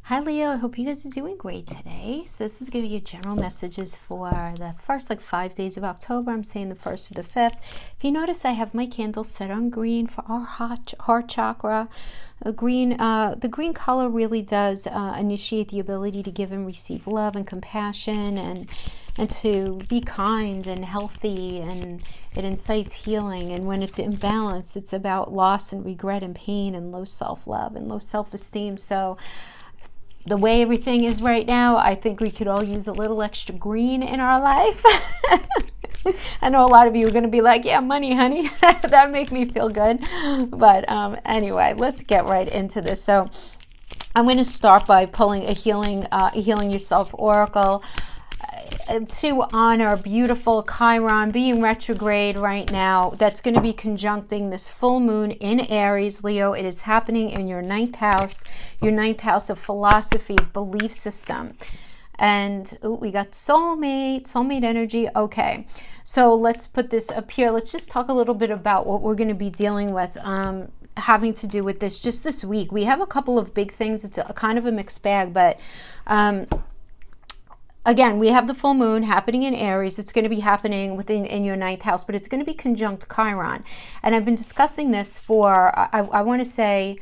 Hi Leo, I hope you guys are doing great today. So this is giving you general messages for the first 5 days of October. I'm saying the 1st to the 5th. If you notice, I have my candle set on green for our heart chakra. The green color really does initiate the ability to give and receive love and compassion and to be kind and healthy, and it incites healing. And when it's in balance, it's about loss and regret and pain and low self-love and low self-esteem. So the way everything is right now, I think we could all use a little extra green in our life. I know a lot of you are going to be like, yeah, money, honey. That make me feel good. But anyway, let's get right into this. So I'm going to start by pulling a Healing Yourself Oracle to honor beautiful Chiron being retrograde right now. That's going to be conjuncting this full moon in Aries, Leo. It is happening in your ninth house of philosophy, belief system. And we got soulmate energy. Okay, so let's put this up here. Let's just talk a little bit about what we're going to be dealing with having to do with this just this week. We have a couple of big things. It's a kind of a mixed bag, but again, we have the full moon happening in Aries. It's going to be happening in your ninth house, but it's going to be conjunct Chiron. And I've been discussing this for, I want to say,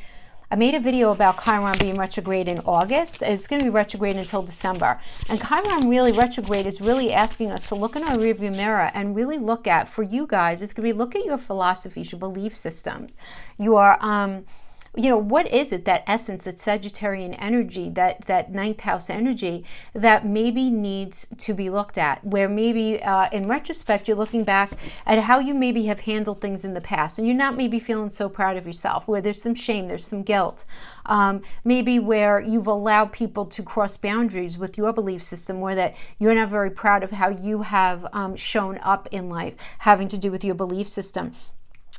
I made a video about Chiron being retrograde in August. It's going to be retrograde until December. And Chiron really retrograde is really asking us to look in our rearview mirror and really look at, for you guys, it's going to be look at your philosophies, your belief systems, your what is it, that essence, that Sagittarian energy, that ninth house energy that maybe needs to be looked at, where maybe in retrospect you're looking back at how you maybe have handled things in the past and you're not maybe feeling so proud of yourself, where there's some shame, there's some guilt, maybe where you've allowed people to cross boundaries with your belief system, or that you're not very proud of how you have shown up in life having to do with your belief system.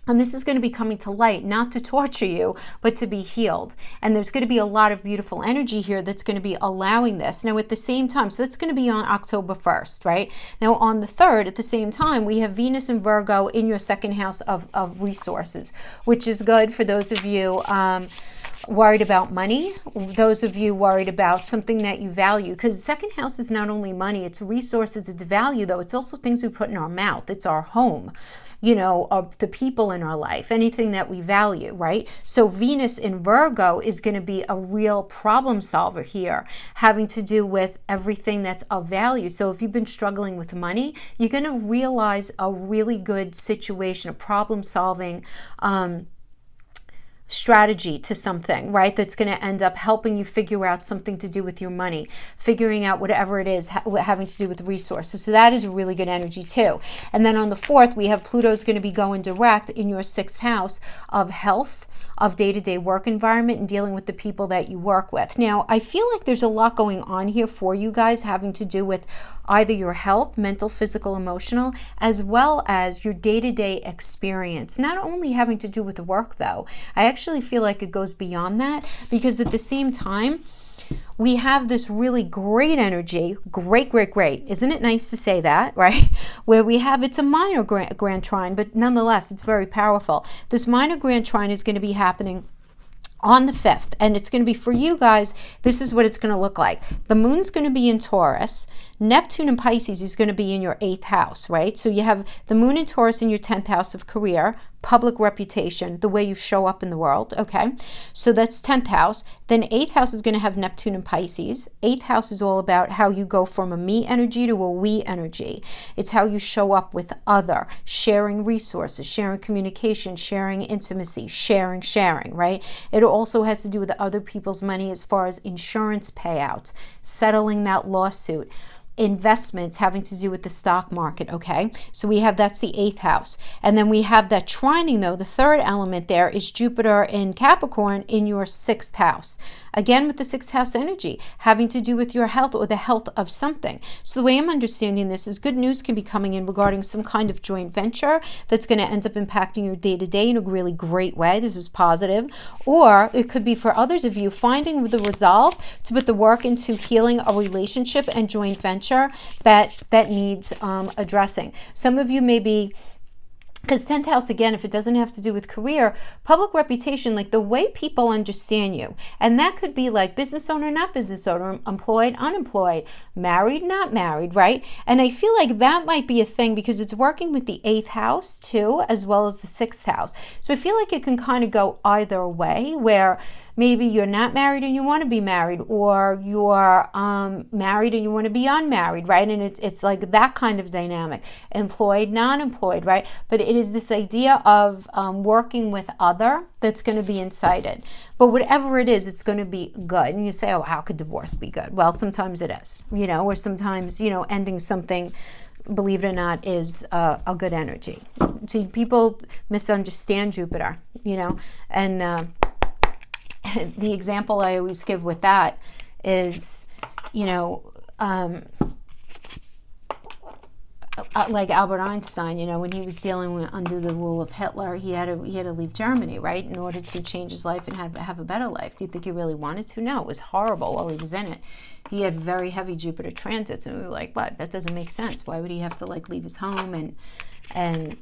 And this is going to be coming to light, not to torture you, but to be healed. And there's going to be a lot of beautiful energy here that's going to be allowing this. Now, at the same time, so that's going to be on October 1st, right? Now, on the 3rd, at the same time, we have Venus and Virgo in your second house of resources, which is good for those of you worried about money, those of you worried about something that you value, because second house is not only money, it's resources, it's value, though. It's also things we put in our mouth. It's our home, of the people in our life, anything that we value, right? So Venus in Virgo is going to be a real problem solver here, having to do with everything that's of value. So if you've been struggling with money, you're going to realize a really good situation, a problem solving strategy to something, right? That's going to end up helping you figure out something to do with your money, figuring out whatever it is having to do with resources. So that is a really good energy too. And then on the 4th, we have Pluto's going to be going direct in your 6th house of health, of day-to-day work environment, and dealing with the people that you work with. Now, I feel like there's a lot going on here for you guys having to do with either your health, mental, physical, emotional, as well as your day-to-day experience. Not only having to do with work, though. I actually feel like it goes beyond that, because at the same time, we have this really great energy, great. Isn't it nice to say that, right? Where we have, it's a minor grand trine, but nonetheless, it's very powerful. This minor grand trine is going to be happening on the 5th, and it's going to be for you guys. This is what it's going to look like. The moon's going to be in Taurus. Neptune in Pisces is going to be in your 8th house, right? So you have the moon in Taurus in your 10th house of career, public reputation, the way you show up in the world, okay? So that's 10th house. Then 8th house is going to have Neptune in Pisces. 8th house is all about how you go from a me energy to a we energy. It's how you show up with other, sharing resources, sharing communication, sharing intimacy, sharing, right? It also has to do with other people's money as far as insurance payouts, settling that lawsuit, investments having to do with the stock market, okay? So we have, that's the 8th house. And then we have that trining, though. The 3rd element there is Jupiter in Capricorn in your 6th house. Again, with the 6th house energy, having to do with your health or the health of something. So the way I'm understanding this is good news can be coming in regarding some kind of joint venture that's going to end up impacting your day-to-day in a really great way. This is positive. Or it could be for others of you finding the resolve to put the work into healing a relationship and joint venture that needs addressing. Some of you may be Because 10th house, again, if it doesn't have to do with career, public reputation, like the way people understand you. And that could be like business owner, not business owner, employed, unemployed, married, not married, right? And I feel like that might be a thing because it's working with the 8th house too, as well as the 6th house. So I feel like it can kind of go either way, where maybe you're not married and you want to be married, or you're married and you want to be unmarried, right? And it's like that kind of dynamic, employed, non-employed, right? But it is this idea of working with other that's going to be incited. But whatever it is, it's going to be good. And you say, oh, how could divorce be good? Well, sometimes it is, or sometimes, ending something, believe it or not, is a good energy. See, people misunderstand Jupiter, and the example I always give with that is, like Albert Einstein, when he was dealing with under the rule of Hitler, he had to leave Germany, right, in order to change his life and have a better life. Do you think he really wanted to? No, it was horrible while he was in it. He had very heavy Jupiter transits, and we were like, what? That doesn't make sense. Why would he have to leave his home and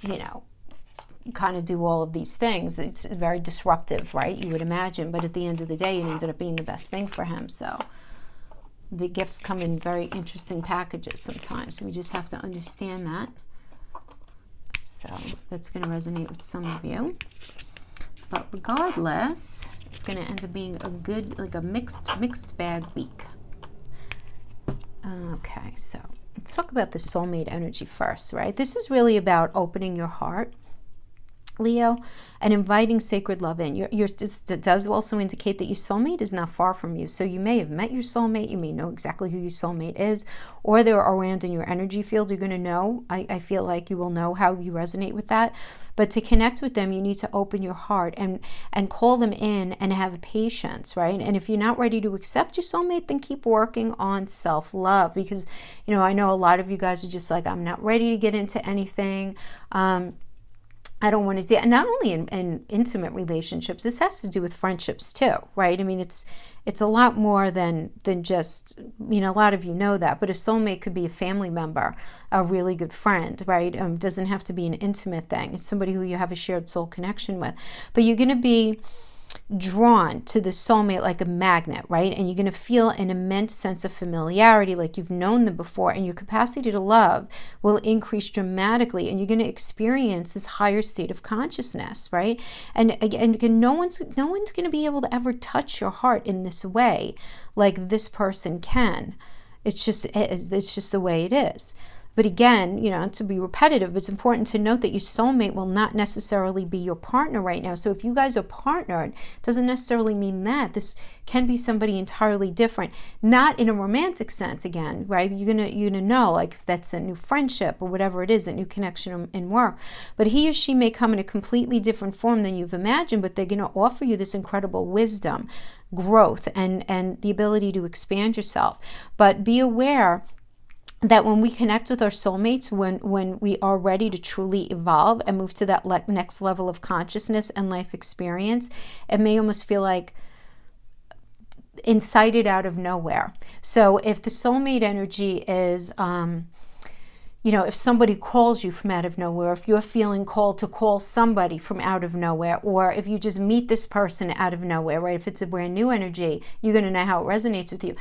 kind of do all of these things? It's very disruptive, right? You would imagine, but at the end of the day, it ended up being the best thing for him. So the gifts come in very interesting packages sometimes. So we just have to understand that. So that's going to resonate with some of you. But regardless, it's going to end up being a good, like a mixed bag week. Okay, so let's talk about the soulmate energy first, right? This is really about opening your heart, Leo, and inviting sacred love in. It does also indicate that your soulmate is not far from you. So you may have met your soulmate, you may know exactly who your soulmate is, or they're around in your energy field. You're going to know. I feel like you will know how you resonate with that. But to connect with them, you need to open your heart and call them in and have patience, right? And if you're not ready to accept your soulmate, then keep working on self-love, because, I know a lot of you guys are just like, I'm not ready to get into anything. I don't want to do, and not only in intimate relationships, this has to do with friendships too, right? I mean, it's a lot more than just, a lot of you know that, but a soulmate could be a family member, a really good friend, right? Doesn't have to be an intimate thing. It's somebody who you have a shared soul connection with. But you're going to be drawn to the soulmate like a magnet, right? And you're going to feel an immense sense of familiarity, like you've known them before, and your capacity to love will increase dramatically, and you're going to experience this higher state of consciousness, right? And again, no one's going to be able to ever touch your heart in this way like this person can. It's just the way it is. But again, not to be repetitive, it's important to note that your soulmate will not necessarily be your partner right now. So if you guys are partnered, it doesn't necessarily mean that. This can be somebody entirely different, not in a romantic sense again, right? You're gonna know, like, if that's a new friendship or whatever it is, that new connection in work. But he or she may come in a completely different form than you've imagined, but they're gonna offer you this incredible wisdom, growth, and the ability to expand yourself. But be aware that when we connect with our soulmates, when we are ready to truly evolve and move to that next level of consciousness and life experience, it may almost feel like incited out of nowhere. So if the soulmate energy is, if somebody calls you from out of nowhere, if you're feeling called to call somebody from out of nowhere, or if you just meet this person out of nowhere, right? If it's a brand new energy, you're going to know how it resonates with you.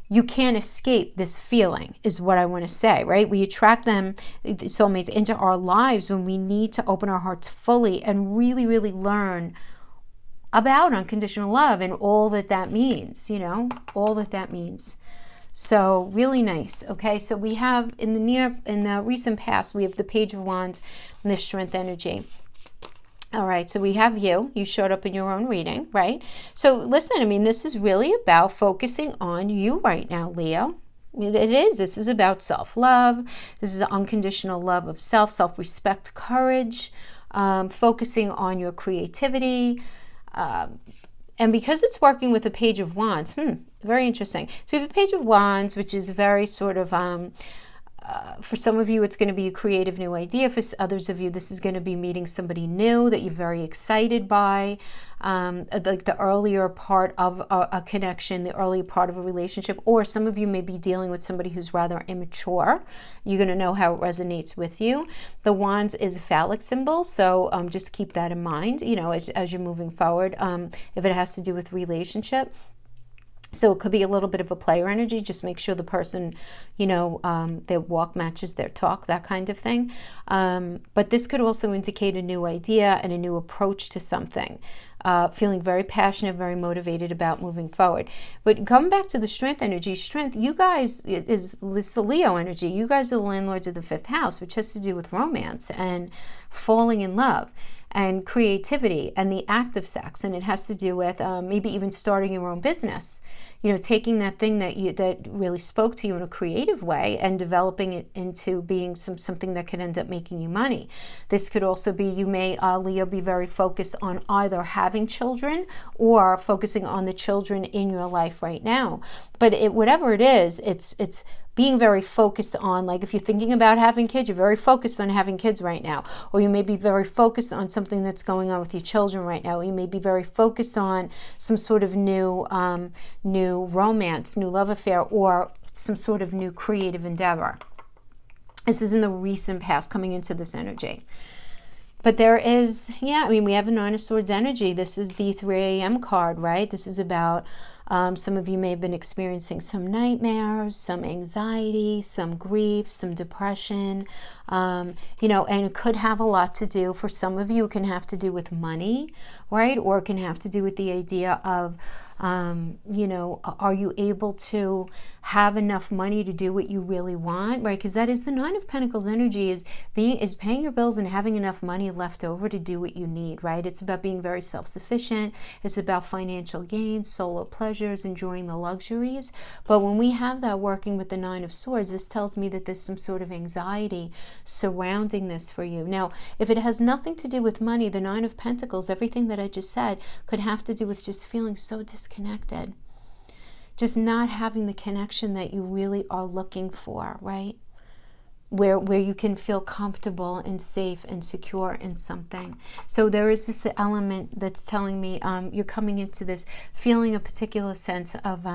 You can't escape this feeling, is what I want to say, right? We attract them, soulmates, into our lives when we need to open our hearts fully and really, really learn about unconditional love and all that means, all that means. So really nice. Okay, so we have in the recent past, we have the Page of Wands and the Strength energy. All right, so we have you showed up in your own reading, right? So listen, I mean, this is really about focusing on you right now, Leo. It is. This is about self-love. This is unconditional love of self, self-respect, courage, focusing on your creativity. And because it's working with a Page of Wands, very interesting. So we have a Page of Wands, which is very sort of For some of you, it's going to be a creative new idea. For others of you, this is going to be meeting somebody new that you're very excited by. Like the earlier part of a connection, the earlier part of a relationship, or some of you may be dealing with somebody who's rather immature. You're going to know how it resonates with you. The wands is a phallic symbol, so just keep that in mind, you know, as you're moving forward, if it has to do with relationship. So it could be a little bit of a player energy. Just make sure the person, you know, their walk matches their talk, that kind of thing. But this could also indicate a new idea and a new approach to something. Feeling very passionate, very motivated about moving forward. But coming back to the strength energy, strength, you guys, is the Leo energy. You guys are the landlords of the 5th house, which has to do with romance and falling in love and creativity and the act of sex. And it has to do with maybe even starting your own business. You know, taking that thing that really spoke to you in a creative way and developing it into being something that could end up making you money. This could also be, you may, Leo, be very focused on either having children or focusing on the children in your life right now. But whatever it is, it's being very focused on, like if you're thinking about having kids, you're very focused on having kids right now. Or you may be very focused on something that's going on with your children right now. Or you may be very focused on some sort of new romance, new love affair, or some sort of new creative endeavor. This is in the recent past coming into this energy. But there is, yeah, I mean, we have a 9 of Swords energy. This is the 3 a.m. card, right? This is about some of you may have been experiencing some nightmares, some anxiety, some grief, some depression, you know, and it could have a lot to do, for some of you, it can have to do with money, right? Or it can have to do with the idea of, you know, are you able to have enough money to do what you really want, right? Because that is the 9 of Pentacles energy, is paying your bills and having enough money left over to do what you need, right? It's about being very self-sufficient. It's about financial gains, solo pleasures, enjoying the luxuries. But when we have that working with the 9 of Swords, this tells me that there's some sort of anxiety surrounding this for you. Now, if it has nothing to do with money, the 9 of Pentacles, everything that I just said, could have to do with just feeling so disconnected. Just not having the connection that you really are looking for, right? Where you can feel comfortable and safe and secure in something. So there is this element that's telling me you're coming into this feeling a particular sense of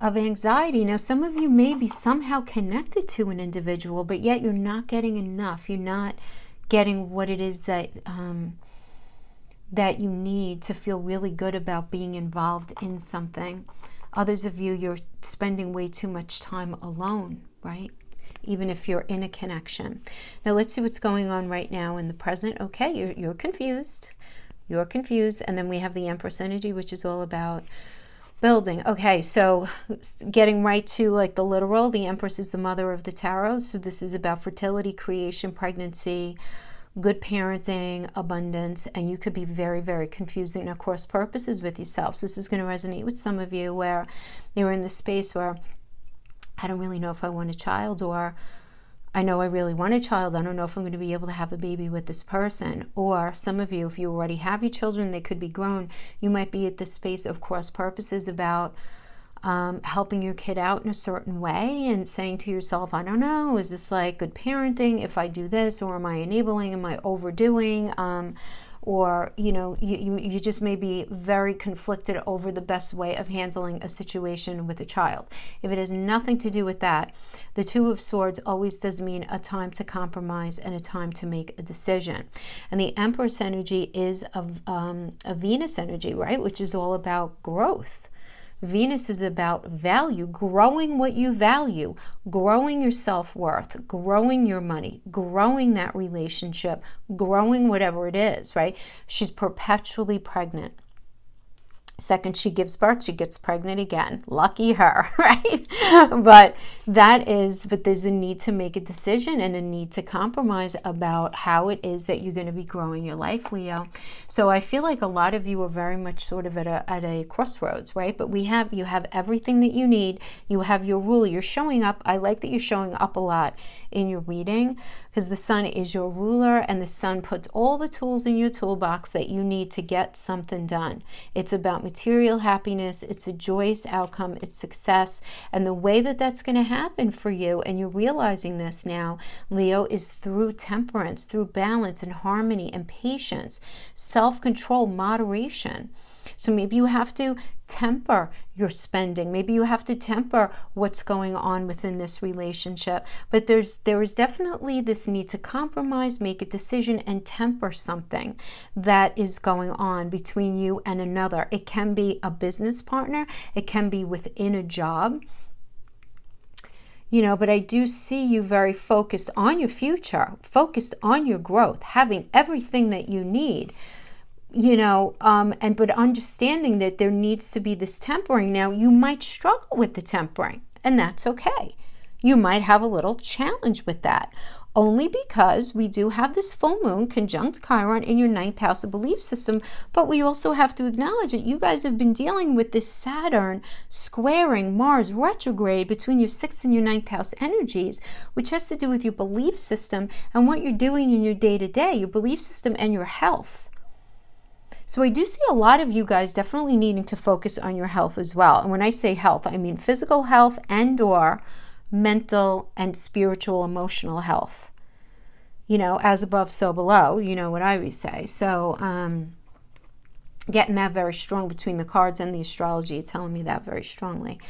anxiety. Now, some of you may be somehow connected to an individual, but yet you're not getting enough. You're not getting what it is that that you need to feel really good about being involved in something. Others of you, you're spending way too much time alone, right? Even if you're in a connection. Now let's see what's going on right now in the present. Okay, you're confused. You're confused. And then we have the Empress energy, which is all about building. Okay, so getting right to like the literal, the Empress is the mother of the tarot. So this is about fertility, creation, pregnancy, good parenting, abundance, and you could be very, very confusing, of course, purposes with yourselves. This is going to resonate with some of you where you're in the space where I don't really know if I want a child, or I know I really want a child. I don't know if I'm going to be able to have a baby with this person. Or some of you, if you already have your children, they could be grown. You might be at this space of cross purposes about helping your kid out in a certain way and saying to yourself, I don't know, is this like good parenting if I do this, or am I enabling, am I overdoing? Or, you know, you just may be very conflicted over the best way of handling a situation with a child. If it has nothing to do with that, the 2 of Swords always does mean a time to compromise and a time to make a decision. And the Empress energy is a Venus energy, right? Which is all about growth. Venus is about value, growing what you value, growing your self-worth, growing your money, growing that relationship, growing whatever it is, right? She's perpetually pregnant. Second she gives birth, she gets pregnant again. Lucky her, right? But there's a need to make a decision and a need to compromise about how it is that you're going to be growing your life, Leo. So I feel like a lot of you are very much sort of at a crossroads, right? But you have everything that you need. You have your rule. You're showing up. I like that you're showing up a lot in your reading, because the sun is your ruler, and the sun puts all the tools in your toolbox that you need to get something done. It's about material happiness. It's a joyous outcome. It's success. And the way that that's going to happen for you, and you're realizing this now, Leo, is through temperance, through balance and harmony and patience, self-control, moderation. So maybe you have to temper your spending. Maybe you have to temper what's going on within this relationship. But there is definitely this need to compromise, make a decision, and temper something that is going on between you and another. It can be a business partner. It can be within a job. But I do see you very focused on your future, focused on your growth, having everything that you need. But understanding that there needs to be this tempering. Now, you might struggle with the tempering, and that's okay. You might have a little challenge with that, only because we do have this full moon conjunct Chiron in your 9th house of belief system, but we also have to acknowledge that you guys have been dealing with this Saturn squaring Mars retrograde between your 6th and your 9th house energies, which has to do with your belief system and what you're doing in your day-to-day, your belief system and your health. So I do see a lot of you guys definitely needing to focus on your health as well. And when I say health, I mean physical health and or mental and spiritual, emotional health. As above, so below, what I always say. So getting that very strong between the cards and the astrology, telling me that very strongly.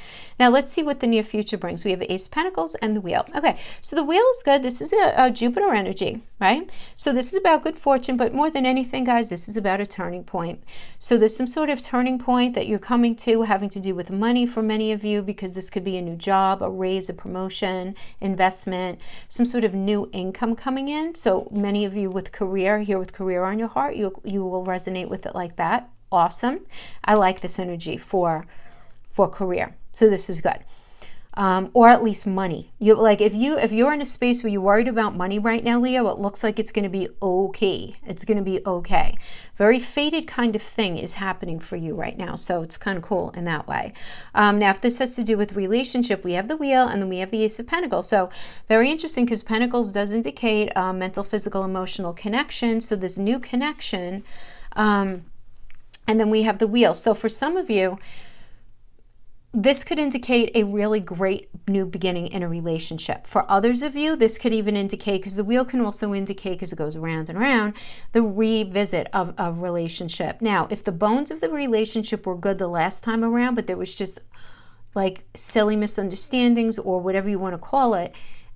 Now let's see what the near future brings. We have Ace of Pentacles and the Wheel. Okay, so the Wheel is good. This is a Jupiter energy, right? So this is about good fortune, but more than anything, guys, this is about a turning point. So there's some sort of turning point that you're coming to, having to do with money for many of you, because this could be a new job, a raise, a promotion, investment, some sort of new income coming in. So many of you with career, here with career on your heart, you will resonate with it like that. Awesome. I like this energy for career. So this is good. Or at least money. If you're in a space where you're worried about money right now, Leo, it looks like it's going to be okay. It's going to be okay. Very fated kind of thing is happening for you right now. So it's kind of cool in that way. Now, if this has to do with relationship, we have the Wheel and then we have the Ace of Pentacles. So very interesting, because Pentacles does indicate mental, physical, emotional connection. So this new connection. And then we have the Wheel. So for some of you, this could indicate a really great new beginning in a relationship. For others of you, this could even indicate, because the Wheel can also indicate, because it goes around and around, the revisit of a relationship. Now, if the bones of the relationship were good the last time around, but there was just like silly misunderstandings or whatever you want to call it,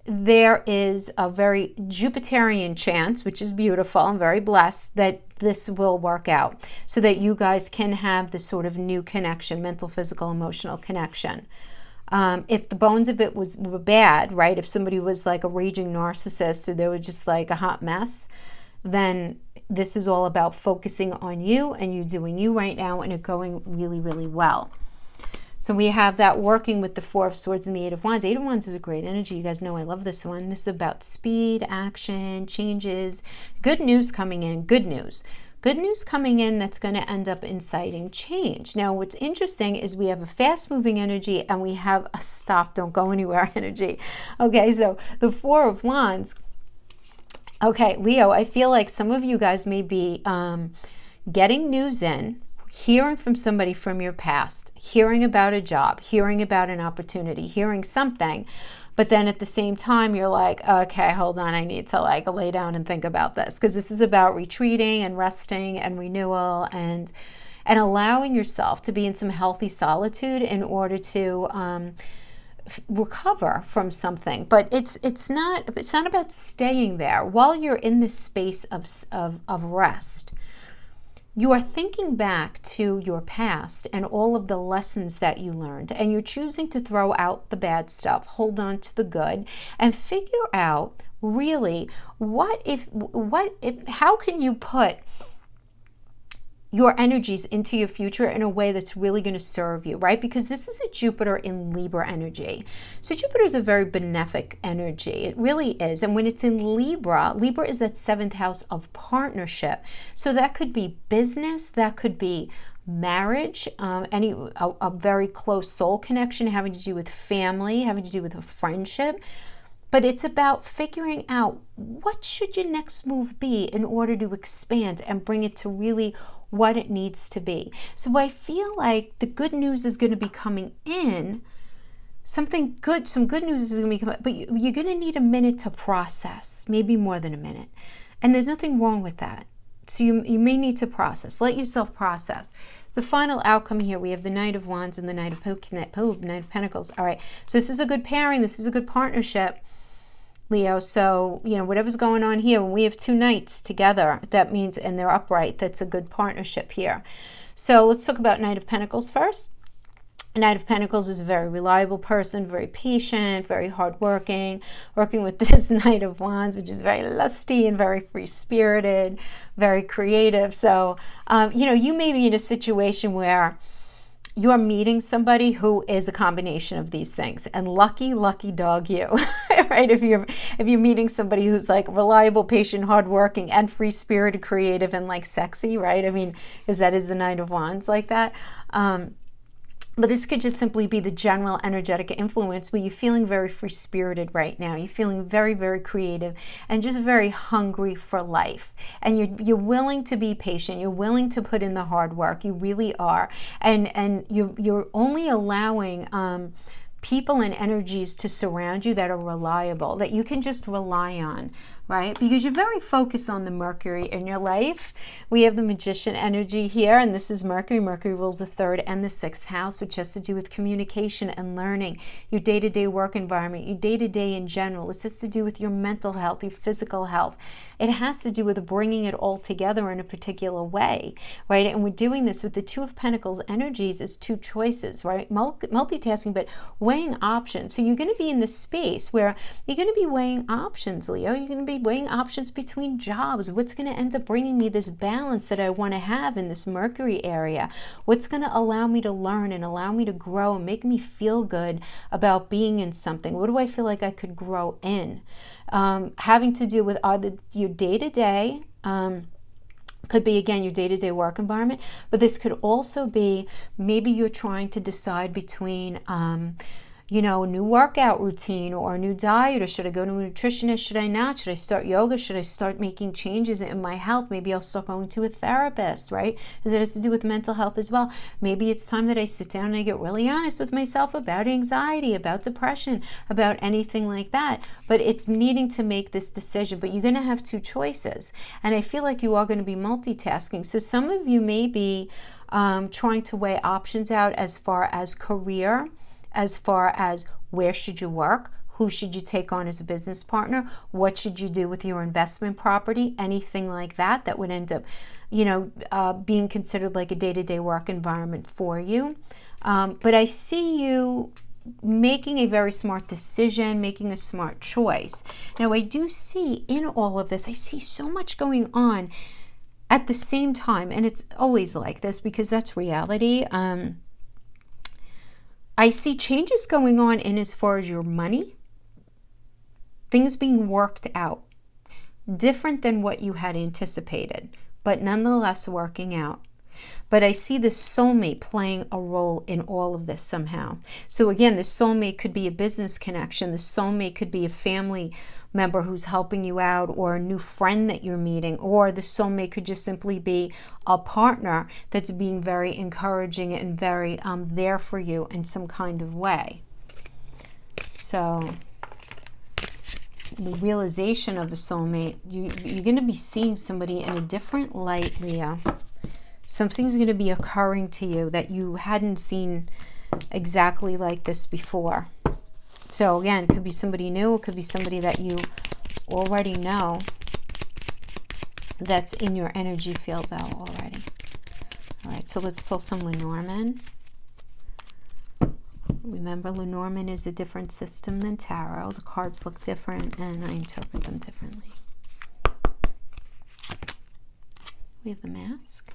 there is a very Jupiterian chance, which is beautiful and very blessed, that this will work out so that you guys can have this sort of new connection, mental, physical, emotional connection. If the bones of it were bad, right? If somebody was like a raging narcissist or they were just like a hot mess, then this is all about focusing on you and you doing you right now, and it going really, really well. So we have that working with the Four of Swords and the Eight of Wands. Eight of Wands is a great energy. You guys know I love this one. This is about speed, action, changes, good news coming in, good news. Good news coming in that's going to end up inciting change. Now, what's interesting is we have a fast-moving energy and we have a stop, don't go anywhere energy. Okay, so the Four of Wands. Okay, Leo, I feel like some of you guys may be getting news in, hearing from somebody from your past, hearing about a job, hearing about an opportunity, hearing something, but then at the same time you're like, okay, hold on, I need to like lay down and think about this, because this is about retreating and resting and renewal and allowing yourself to be in some healthy solitude in order to recover from something. But it's not about staying there while you're in this space of rest. You are thinking back to your past and all of the lessons that you learned, and you're choosing to throw out the bad stuff, hold on to the good, and figure out really how can you put your energies into your future in a way that's really going to serve you, right? Because this is a Jupiter in Libra energy. So Jupiter is a very benefic energy. It really is. And when it's in Libra, Libra is that 7th house of partnership. So that could be business, that could be marriage, a very close soul connection having to do with family, having to do with a friendship. But it's about figuring out what should your next move be in order to expand and bring it to really what it needs to be. So I feel like the good news is going to be coming in. Something good, some good news is going to be coming, but you're going to need a minute to process, maybe more than a minute. And there's nothing wrong with that. So you may need to process. Let yourself process. The final outcome here, we have the Knight of Wands and the Knight of Pentacles. All right, so this is a good pairing. This is a good partnership, Leo. So, whatever's going on here, when we have two knights together, that means, and they're upright, that's a good partnership here. So let's talk about Knight of Pentacles first. Knight of Pentacles is a very reliable person, very patient, very hardworking, working with this Knight of Wands, which is very lusty and very free-spirited, very creative. So, you may be in a situation where you're meeting somebody who is a combination of these things, and lucky dog you, right? If you're meeting somebody who's like reliable, patient, hardworking, and free-spirited, creative, and like sexy, right? I mean, because that is the Knight of Wands like that. But this could just simply be the general energetic influence where you're feeling very free-spirited right now. You're feeling very, very creative and just very hungry for life. And you're willing to be patient. You're willing to put in the hard work. You really are. And you're only allowing people and energies to surround you that are reliable, that you can just rely on, right? Because you're very focused on the Mercury in your life. We have the Magician energy here, and this is Mercury. Mercury rules the 3rd and the 6th house, which has to do with communication and learning, your day-to-day work environment, your day-to-day in general. This has to do with your mental health, your physical health. It has to do with bringing it all together in a particular way, right? And we're doing this with the Two of Pentacles energies as two choices, right? Multitasking, but weighing options. So you're going to be in this space where you're going to be weighing options, Leo. You're going to be weighing options between jobs. What's going to end up bringing me this balance that I want to have in this Mercury area? What's going to allow me to learn and allow me to grow and make me feel good about being in something? What do I feel like I could grow in? Having to do with your day-to-day, could be, again, your day-to-day work environment, but this could also be maybe you're trying to decide between a new workout routine or a new diet, or should I go to a nutritionist, should I not? Should I start yoga? Should I start making changes in my health? Maybe I'll start going to a therapist, right? Because it has to do with mental health as well. Maybe it's time that I sit down and I get really honest with myself about anxiety, about depression, about anything like that. But it's needing to make this decision. But you're going to have two choices. And I feel like you are going to be multitasking. So some of you may be trying to weigh options out as far as career, as far as where should you work, who should you take on as a business partner, what should you do with your investment property, anything like that that would end up, being considered like a day-to-day work environment for you. But I see you making a very smart decision, making a smart choice. Now, I do see in all of this, I see so much going on at the same time, and it's always like this because that's reality. I see changes going on in as far as your money, things being worked out, different than what you had anticipated, but nonetheless working out. But I see the soulmate playing a role in all of this somehow. So again, the soulmate could be a business connection. The soulmate could be a family member who's helping you out, or a new friend that you're meeting, or the soulmate could just simply be a partner that's being very encouraging and very there for you in some kind of way. So the realization of a soulmate, you're going to be seeing somebody in a different light, Leo. Something's going to be occurring to you that you hadn't seen exactly like this before. So again, it could be somebody new. It could be somebody that you already know that's in your energy field though already. All right, so let's pull some Lenormand. Remember, Lenormand is a different system than tarot. The cards look different and I interpret them differently. We have the Mask.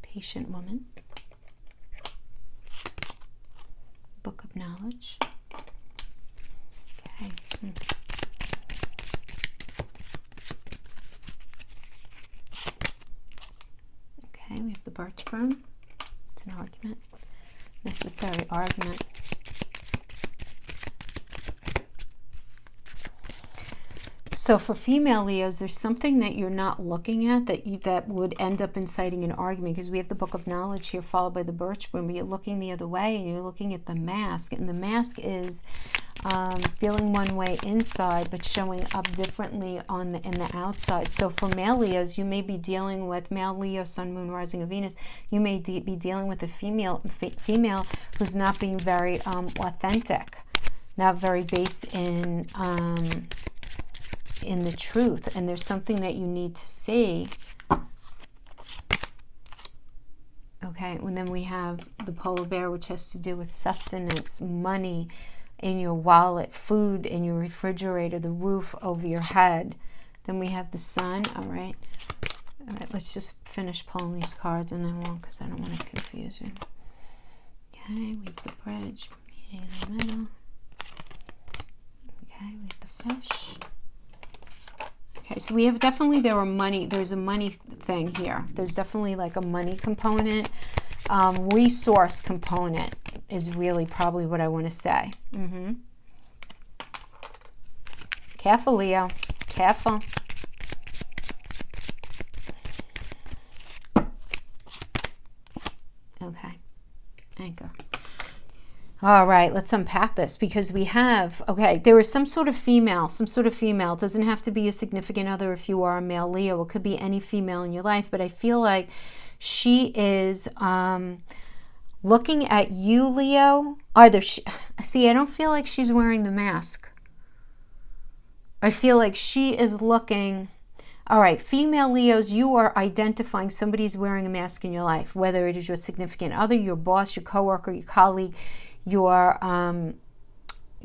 Patient Woman. Book of Knowledge. Okay. Okay, we have the Birch Broom. It's an argument. Necessary argument. So for female Leos, there's something that you're not looking at that would end up inciting an argument, because we have the book of knowledge here followed by the birch broom, but you're looking the other way and you're looking at the mask, and the mask is feeling one way inside but showing up differently in the outside. So for male Leos, you may be dealing with male Leo, sun, moon, rising of Venus. You may be dealing with a female who's not being very authentic, not very based in the truth, and there's something that you need to see. Okay, and then we have the polar bear, which has to do with sustenance, money in your wallet, food in your refrigerator, the roof over your head. Then we have the sun. All right, let's just finish pulling these cards and then we'll, because I don't want to confuse you. Okay, we have the bridge in the middle. Okay, we have the fish. Okay, so we have definitely, there's a money thing here. There's definitely like a money component. Resource component is really probably what I want to say. Careful, Leo. Careful. Okay. Anchor. All right, let's unpack this, because we have, okay, there is some sort of female. It doesn't have to be a significant other if you are a male Leo. It could be any female in your life, but I feel like she is looking at you, Leo. I don't feel like she's wearing the mask. I feel like she is looking. All right, female Leos, you are identifying somebody's wearing a mask in your life, whether it is your significant other, your boss, your coworker, your colleague, your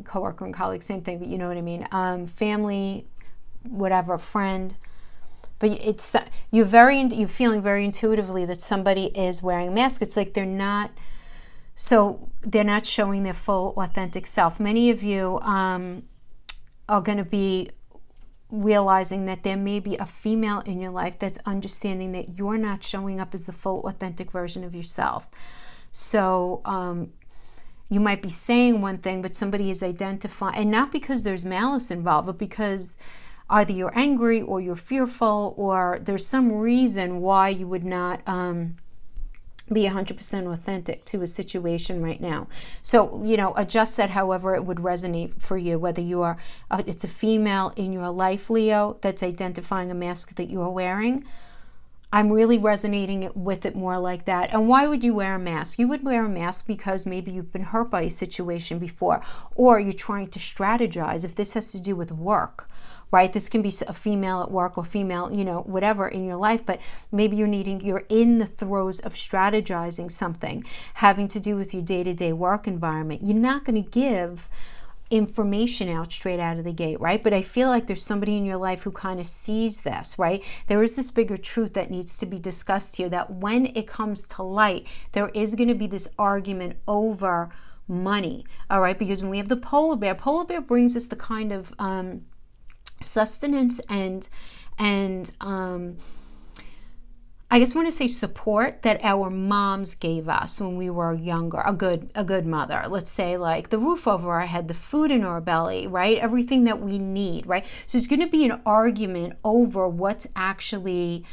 coworker and colleague, same thing, but you know what I mean. Family, whatever, friend. But it's you're feeling very intuitively that somebody is wearing a mask. It's like they're not showing their full authentic self. Many of you are going to be realizing that there may be a female in your life that's understanding that you're not showing up as the full authentic version of yourself. So you might be saying one thing, but somebody is identifying, and not because there's malice involved, but because either you're angry or you're fearful, or there's some reason why you would not be 100% authentic to a situation right now. So, adjust that however it would resonate for you, whether you are, it's a female in your life, Leo, that's identifying a mask that you are wearing. I'm really resonating with it more like that. And why would you wear a mask? You would wear a mask because maybe you've been hurt by a situation before, or you're trying to strategize. If this has to do with work, right? This can be a female at work or female, whatever in your life, but maybe you're in the throes of strategizing something having to do with your day-to-day work environment. You're not going to give information out straight out of the gate, right? But I feel like there's somebody in your life who kind of sees this, right? There is this bigger truth that needs to be discussed here, that when it comes to light, there is going to be this argument over money, all right? Because when we have the polar bear brings us the kind of sustenance and I just want to say support that our moms gave us when we were younger. A good mother. Let's say like the roof over our head, the food in our belly, right? Everything that we need, right? So it's going to be an argument over what's actually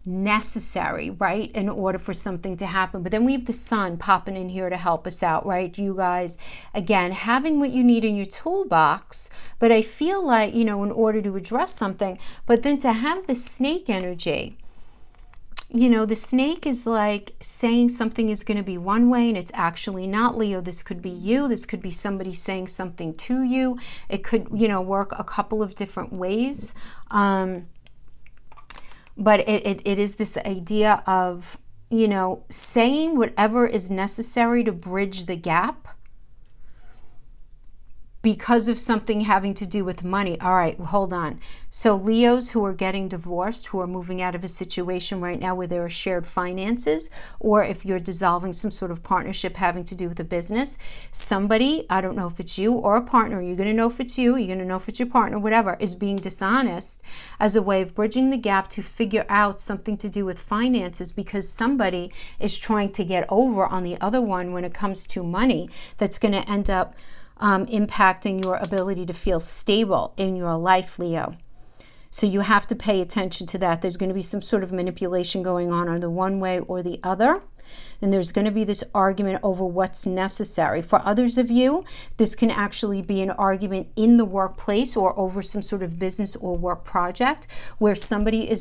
necessary, right, in order for something to happen. But then we have the sun popping in here to help us out, right? You guys, again, having what you need in your toolbox, but I feel like, in order to address something, but then to have the snake energy, the snake is like saying something is going to be one way and it's actually not, Leo. This could be you. This could be somebody saying something to you. It could, work a couple of different ways. But it is this idea of, saying whatever is necessary to bridge the gap because of something having to do with money. All right, hold on. So Leos who are getting divorced, who are moving out of a situation right now where there are shared finances, or if you're dissolving some sort of partnership having to do with a business, somebody, I don't know if it's you or a partner, you're going to know if it's you, you're going to know if it's your partner, whatever, is being dishonest as a way of bridging the gap to figure out something to do with finances, because somebody is trying to get over on the other one when it comes to money. That's going to end up impacting your ability to feel stable in your life, Leo. So you have to pay attention to that. There's going to be some sort of manipulation going on either one way or the other. And there's going to be this argument over what's necessary. For others of you, this can actually be an argument in the workplace or over some sort of business or work project where there's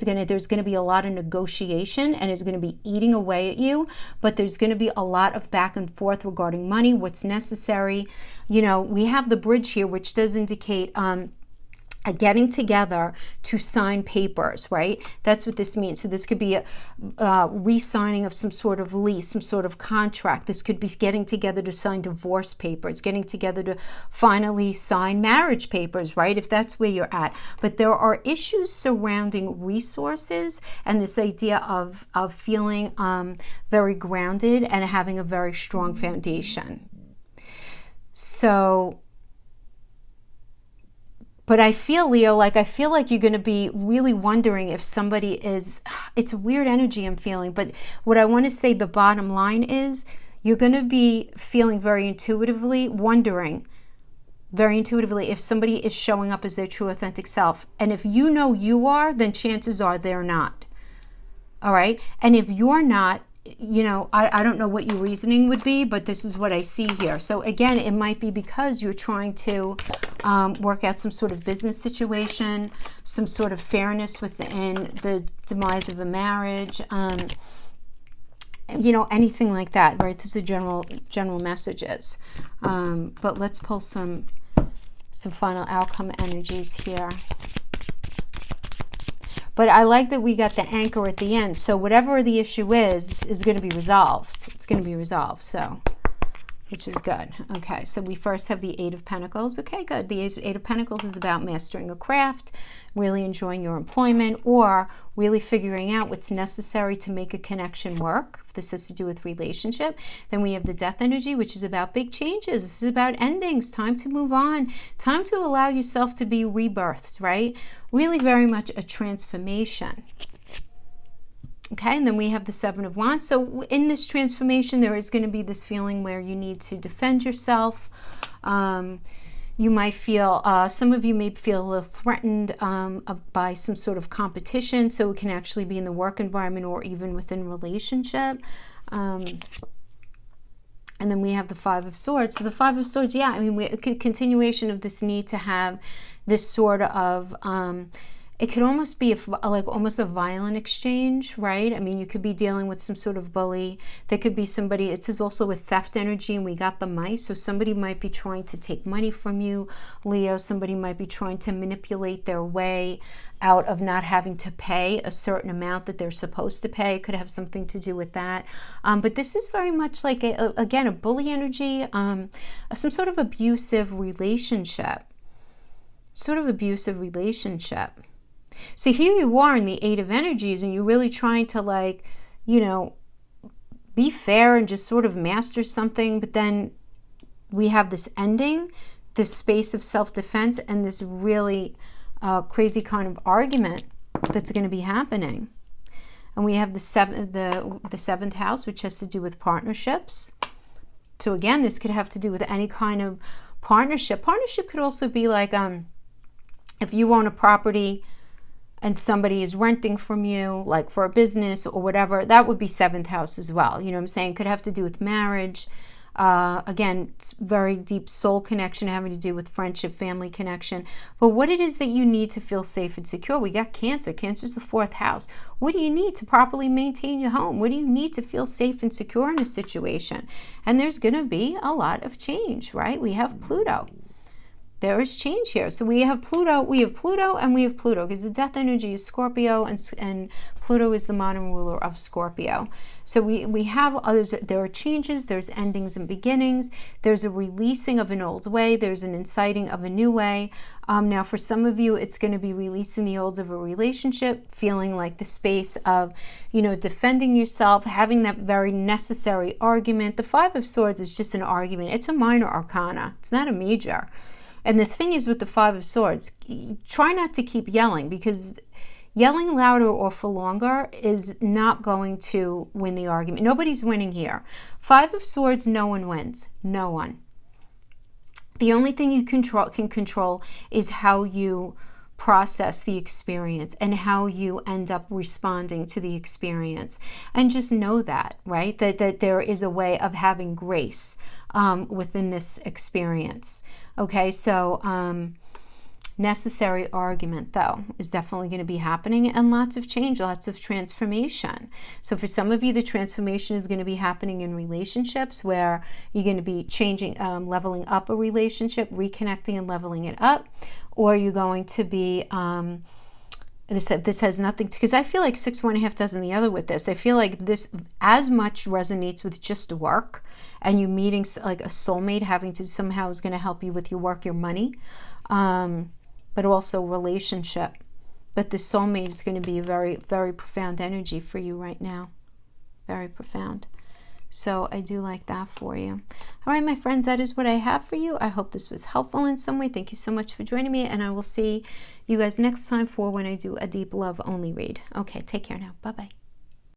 going to be a lot of negotiation and is going to be eating away at you, but there's going to be a lot of back and forth regarding money, what's necessary. You know, we have the bridge here, which does indicate a getting together to sign papers, right? That's what this means. So this could be a re-signing of some sort of lease, some sort of contract. This could be getting together to sign divorce papers, getting together to finally sign marriage papers, right? If that's where you're at. But there are issues surrounding resources and this idea of feeling very grounded and having a very strong foundation. So, but I feel, Leo, like you're going to be really wondering if somebody is, it's a weird energy I'm feeling, but what I want to say, the bottom line is you're going to be feeling very intuitively, wondering very intuitively if somebody is showing up as their true authentic self. And if you know you are, then chances are they're not. All right. And if you're not, you know, I don't know what your reasoning would be, but this is what I see here. So again, it might be because you're trying to work out some sort of business situation, some sort of fairness within the demise of a marriage, you know, anything like that, right? This is general messages. But let's pull some final outcome energies here. But I like that we got the anchor at the end. So whatever the issue is going to be resolved. It's going to be resolved, so, which is good. Okay, so we first have the Eight of Pentacles. Okay, good. The Eight of Pentacles is about mastering a craft, really enjoying your employment, or really figuring out what's necessary to make a connection work. If this has to do with relationship. Then we have the Death energy, which is about big changes. This is about endings, time to move on, time to allow yourself to be rebirthed, right? Really very much a transformation. Okay, and then we have the Seven of Wands. So in this transformation, there is going to be this feeling where you need to defend yourself. You might feel, some of you may feel a little threatened by some sort of competition. So it can actually be in the work environment or even within relationship. And then we have the Five of Swords. So the Five of Swords, yeah, I mean, a continuation of this need to have this sort of, it could almost be almost a violent exchange, right? I mean, you could be dealing with some sort of bully. There could be somebody, it says also with theft energy, and we got the mice. So somebody might be trying to take money from you, Leo. Somebody might be trying to manipulate their way out of not having to pay a certain amount that they're supposed to pay. It could have something to do with that. But this is very much like, again, a bully energy, some sort of abusive relationship. So here you are in the Eight of Energies, and you're really trying to, like, you know, be fair and just sort of master something. But then we have this ending, this space of self-defense, and this really crazy kind of argument that's going to be happening. And we have the seventh house, which has to do with partnerships. So again, this could have to do with any kind of partnership. Partnership could also be like, if you own a property and somebody is renting from you, like for a business or whatever, that would be seventh house as well. You know what I'm saying? Could have to do with marriage. Again, it's very deep soul connection having to do with friendship, family connection. But what it is that you need to feel safe and secure. We got Cancer. Cancer is the fourth house. What do you need to properly maintain your home? What do you need to feel safe and secure in a situation? And there's going to be a lot of change, right? We have Pluto. There is change here. So we have Pluto, and we have Pluto, because the Death energy is Scorpio, and Pluto is the modern ruler of Scorpio. So we have others. There are changes, there's endings and beginnings, there's a releasing of an old way, there's an inciting of a new way. Now for some of you, it's going to be releasing the old of a relationship, feeling like the space of, you know, defending yourself, having that very necessary argument. The Five of Swords is just an argument. It's a minor arcana. It's not a major. And the thing is with the Five of Swords, try not to keep yelling, because yelling louder or for longer is not going to win the argument. Nobody's winning here. Five of Swords, no one wins. No one. The only thing you can control is how you process the experience and how you end up responding to the experience. And just know that, right? That there is a way of having grace within this experience. Okay, so necessary argument, though, is definitely going to be happening, and lots of change, lots of transformation. So for some of you, the transformation is going to be happening in relationships, where you're going to be changing, leveling up a relationship, reconnecting and leveling it up, or you're going to be this has nothing to, because I feel like 6 1 half dozen the other with this. I feel like this as much resonates with just work, and you meeting like a soulmate, having to somehow is going to help you with your work, your money, but also relationship. But the soulmate is going to be a very, very profound energy for you right now. Very profound. So I do like that for you. All right, my friends, that is what I have for you. I hope this was helpful in some way. Thank you so much for joining me, and I will see you guys next time for when I do a deep love only read. Okay, take care now. Bye-bye.